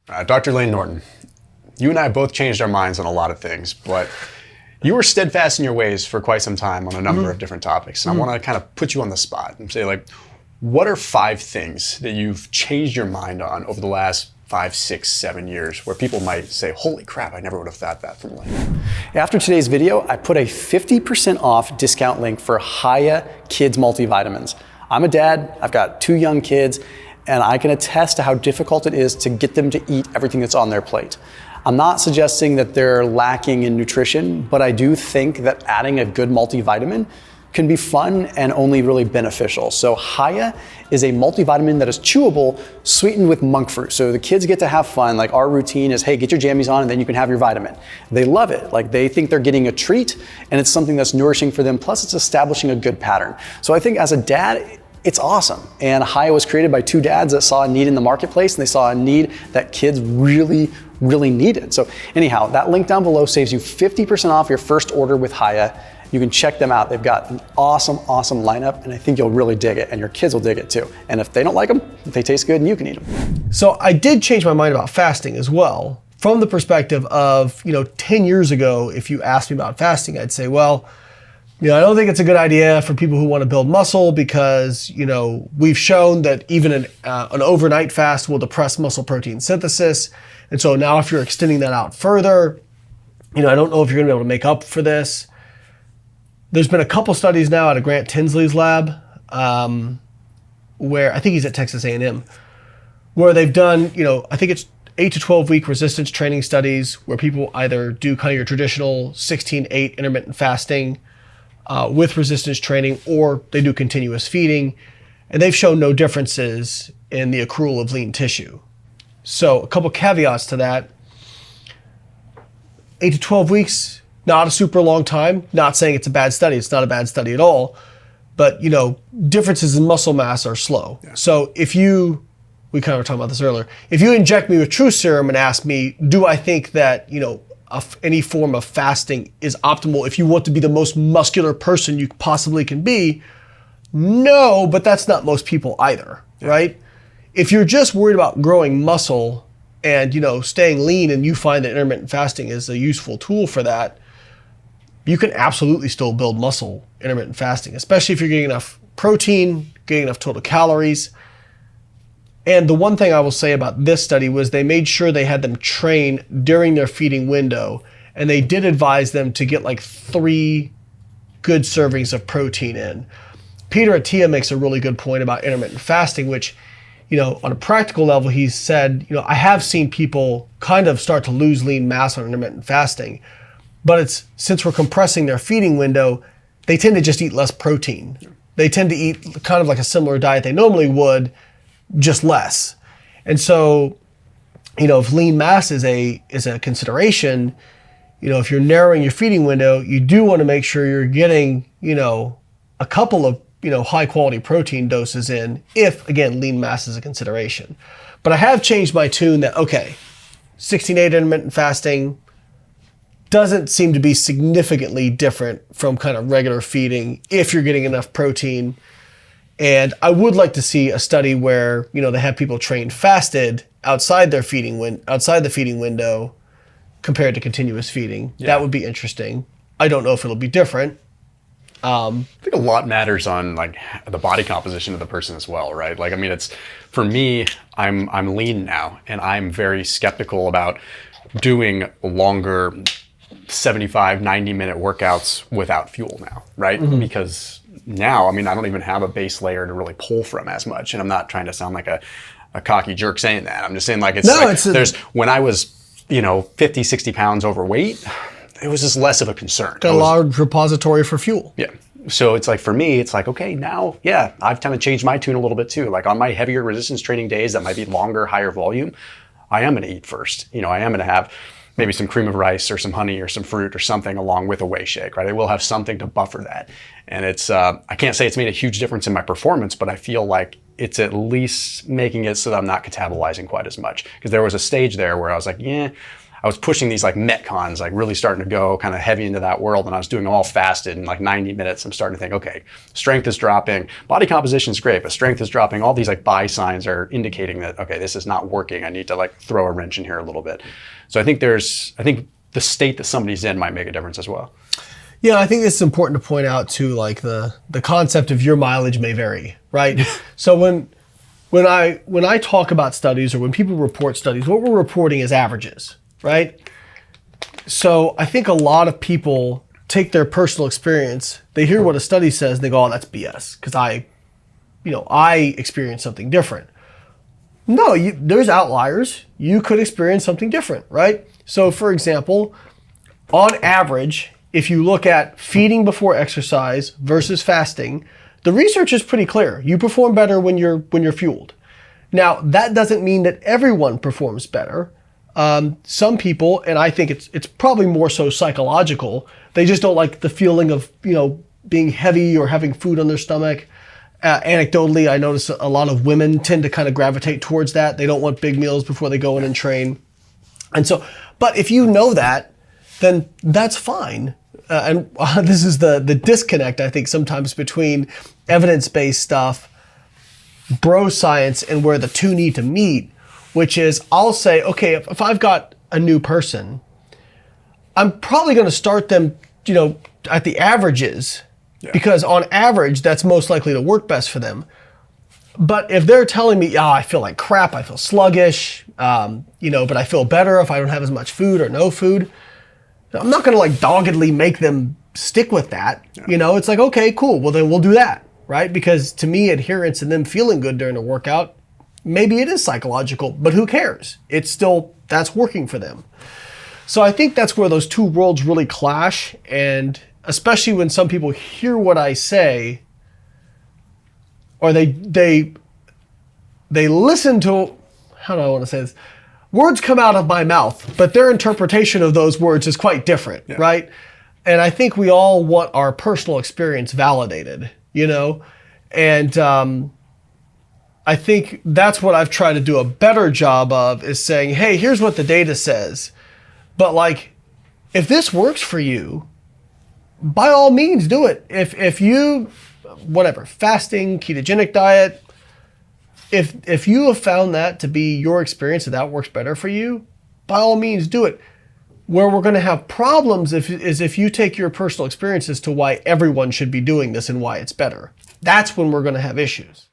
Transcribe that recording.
Dr. Layne Norton, you and I both changed our minds on a lot of things, but you were steadfast in your ways for quite some time on a number of different topics. And I want to kind of put you on the spot and say, like, what are 5 things that you've changed your mind on over the last 5, 6, 7 years where people might say, holy crap, I never would have thought that from Layne? After today's video, I put a 50% off discount link for Hiya Kids Multivitamins. I'm a dad, I've got 2 young kids, and I can attest to how difficult it is to get them to eat everything that's on their plate. I'm not suggesting that they're lacking in nutrition, but I do think that adding a good multivitamin can be fun and only really beneficial. So Hiya is a multivitamin that is chewable, sweetened with monk fruit. So the kids get to have fun. Like, our routine is, hey, get your jammies on and then you can have your vitamin. They love it. Like, they think they're getting a treat and it's something that's nourishing for them. Plus it's establishing a good pattern. So I think as a dad, it's awesome. And Hiya was created by 2 dads that saw a need in the marketplace, and they saw a need that kids really needed. So anyhow, that link down below saves you 50% off your first order with Hiya. You can check them out. They've got an awesome lineup, and I think you'll really dig it, and your kids will dig it too. And if they don't like them, they taste good and you can eat them. So I did change my mind about fasting as well, from the perspective of, 10 years ago, if you asked me about fasting, I'd say, well, I don't think it's a good idea for people who want to build muscle because, we've shown that even an overnight fast will depress muscle protein synthesis. And so now if you're extending that out further, I don't know if you're going to be able to make up for this. There's been a couple studies now out of Grant Tinsley's lab, where I think he's at Texas A&M, where they've done, I think it's 8 to 12 week resistance training studies where people either do kind of your traditional 16-8 intermittent fasting with resistance training, or they do continuous feeding, and they've shown no differences in the accrual of lean tissue. So a couple caveats to that. 8 to 12 weeks, not a super long time. Not saying it's a bad study. It's not a bad study at all. But, differences in muscle mass are slow. Yeah. So we kind of were talking about this earlier. If you inject me with true serum and ask me, do I think that, any form of fasting is optimal if you want to be the most muscular person you possibly can be? No, but that's not most people either, right? If you're just worried about growing muscle and, staying lean, and you find that intermittent fasting is a useful tool for that, you can absolutely still build muscle intermittent fasting, especially if you're getting enough protein, getting enough total calories. And the one thing I will say about this study was they made sure they had them train during their feeding window, and they did advise them to get like 3 good servings of protein in. Peter at Hiya makes a really good point about intermittent fasting, which, on a practical level, he said, I have seen people kind of start to lose lean mass on intermittent fasting, but it's since we're compressing their feeding window, they tend to just eat less protein. They tend to eat kind of like a similar diet they normally would, just less. And so, if lean mass is a consideration, if you're narrowing your feeding window, you do want to make sure you're getting, a couple of, high quality protein doses in, if again, lean mass is a consideration. But I have changed my tune that, 16-8 intermittent fasting doesn't seem to be significantly different from kind of regular feeding if you're getting enough protein. And I would like to see a study where, they have people trained fasted outside the feeding window compared to continuous feeding. Yeah. That would be interesting. I don't know if it'll be different. I think a lot matters on like the body composition of the person as well, right? Like, it's, for me, I'm lean now, and I'm very skeptical about doing longer 75, 90-minute workouts without fuel now, right? Mm-hmm. Because now, I don't even have a base layer to really pull from as much. And I'm not trying to sound like a cocky jerk saying that. I'm just saying when I was, 50, 60 pounds overweight, it was just less of a concern. Got a large repository for fuel. Yeah. So it's like, for me, it's like, okay, now, I've kind of changed my tune a little bit too. Like, on my heavier resistance training days that might be longer, higher volume, I am going to eat first. I am going to have maybe some cream of rice or some honey or some fruit or something along with a whey shake, right? I will have something to buffer that. And it's, I can't say it's made a huge difference in my performance, but I feel like it's at least making it so that I'm not catabolizing quite as much. Because there was a stage there where I was like, I I was pushing these like metcons, like really starting to go kind of heavy into that world, and I was doing them all fasted in like 90 minutes. I'm starting to think, okay, strength is dropping, body composition is great, but strength is dropping. All these like buy signs are indicating that, okay, this is not working. I need to like throw a wrench in here a little bit. So I think the state that somebody's in might make a difference as well. Yeah, I think this is important to point out too, like the concept of your mileage may vary, right? So when I talk about studies, or when people report studies, what we're reporting is averages, right? So I think a lot of people take their personal experience, they hear what a study says, and they go, oh, that's BS, because I experienced something different. No, there's outliers. You could experience something different, right? So for example, on average, if you look at feeding before exercise versus fasting, the research is pretty clear. You perform better when you're fueled. Now, that doesn't mean that everyone performs better. Some people, and I think it's probably more so psychological, they just don't like the feeling of, being heavy or having food on their stomach. Anecdotally, I notice a lot of women tend to kind of gravitate towards that. They don't want big meals before they go in and train. And so, but if you know that, then that's fine. And this is the disconnect, I think, sometimes between evidence-based stuff, bro science, and where the two need to meet, which is I'll say, okay, if I've got a new person, I'm probably going to start them, at the averages, because on average, that's most likely to work best for them. But if they're telling me, I feel like crap, I feel sluggish, but I feel better if I don't have as much food or no food, I'm not going to like doggedly make them stick with that. Yeah. It's like, okay, cool. Well, then we'll do that, right? Because to me, adherence and them feeling good during a workout, maybe it is psychological, but who cares? That's working for them. So I think that's where those two worlds really clash. And especially when some people hear what I say, or they listen to, how do I want to say this? Words come out of my mouth, but their interpretation of those words is quite different, right? And I think we all want our personal experience validated, And I think that's what I've tried to do a better job of, is saying, hey, here's what the data says. But like, if this works for you, by all means do it. If you, fasting, ketogenic diet, if you have found that to be your experience, that works better for you, by all means do it. Where we're going to have problems is if you take your personal experience as to why everyone should be doing this and why it's better. That's when we're going to have issues.